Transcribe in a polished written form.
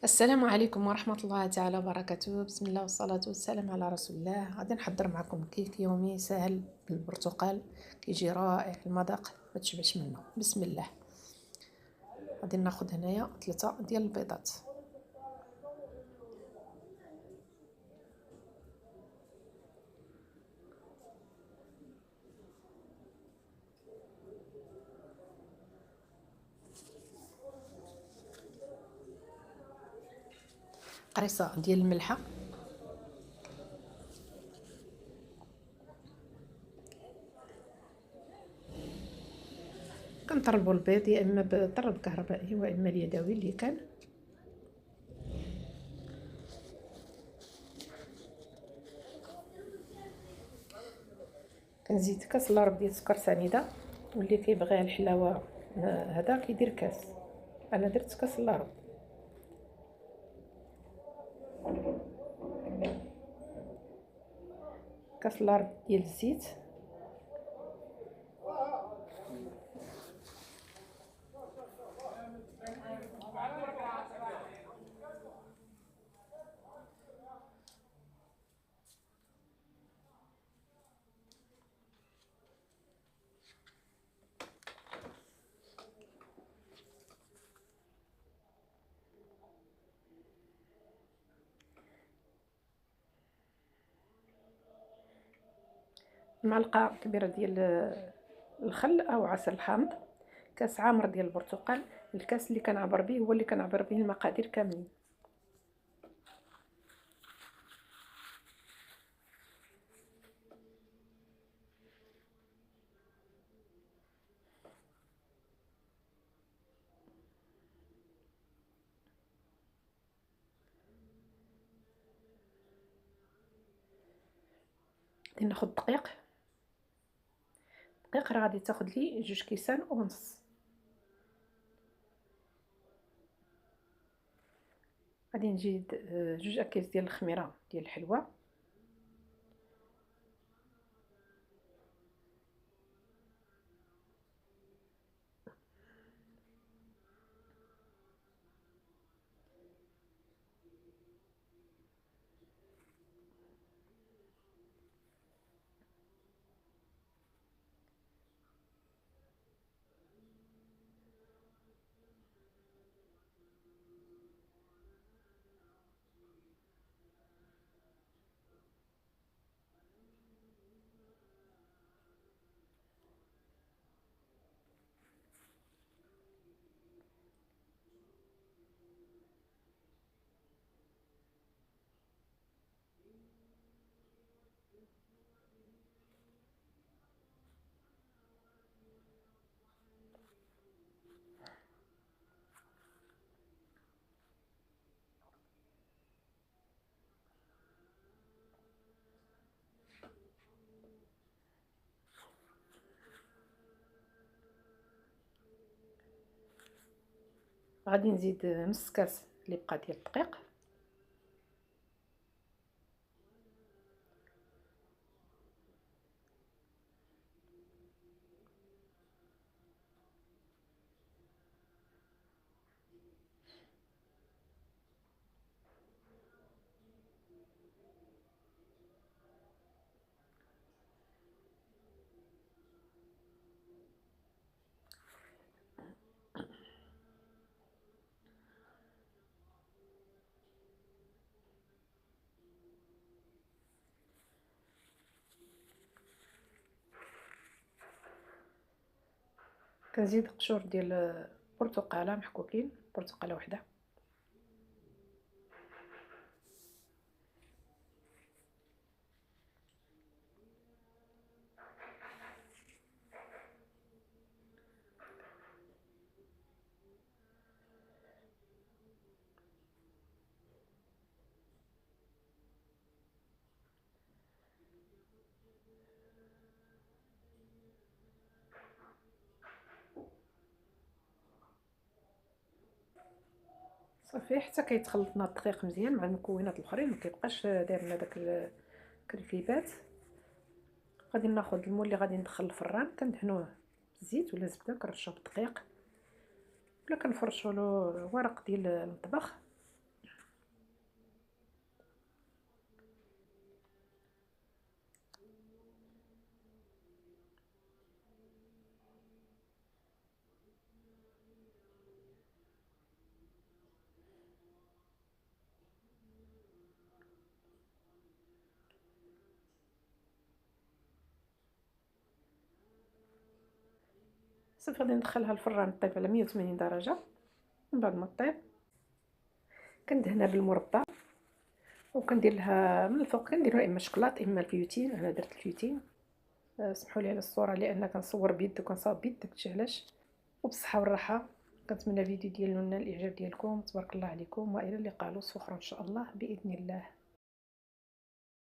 السلام عليكم ورحمة الله تعالى وبركاته. بسم الله والصلاة والسلام على رسول الله. غادي نحضر معكم كيك يومي سهل بالبرتقال، كيجي رائع المذاق ما تشبعش منه. بسم الله. غادي ناخذ هنايا 3 ديال البيضات. قريصة ديال الملحة، كنطربوا البيض يا اما بطرب كهربائي واما اليدوي اللي كان. كنزيد كاس الا ربع ديال السكر سنيده، واللي كيبغي الحلاوه هذا كيدير كاس. انا درت كاس الا ربع. كاس الا ربع ديال الزيت، معلقه كبيره ديال الخل او عسل الحامض، كاس عامر ديال البرتقال. الكاس اللي كنعبر به هو اللي كنعبر به المقادير كاملين. غادي ناخذ دقيق راه غادي تاخذ لي 2 كيسان ونص. غادي نزيد 2 أكياس ديال الخميره ديال الحلوه، غادي نزيد نص كاس اللي بقى ديال الدقيق، كنزيد قشور ديال برتقاله محكوكين، برتقاله وحده. صافي حتى كيتخلط لنا الدقيق مزيان مع المكونات الاخرين، ما كيبقاش داير لنا داك الكركيبات. غادي ناخذ المول اللي غادي ندخل الفران، كندهنوه بالزيت ولا زبده، كنرشوه بالدقيق ولا كنفرشوا له ورق ديال المطبخ صافي غادي ندخلها الفران طيب على 180 درجه. من بعد ما طيب كندهنها بالمربى وكندير لها من الفوق كنديرها اما شكلاط اما الفيوتين. انا درت الفيوتين. سمحوا لي على الصوره لان كنصور بيد وكنصاوب بيد داكشي علاش. وبالصحه والراحه. كنتمنى الفيديو ديالنا الاعجاب ديالكم. تبارك الله عليكم والى اللقاء على السخره ان شاء الله باذن الله.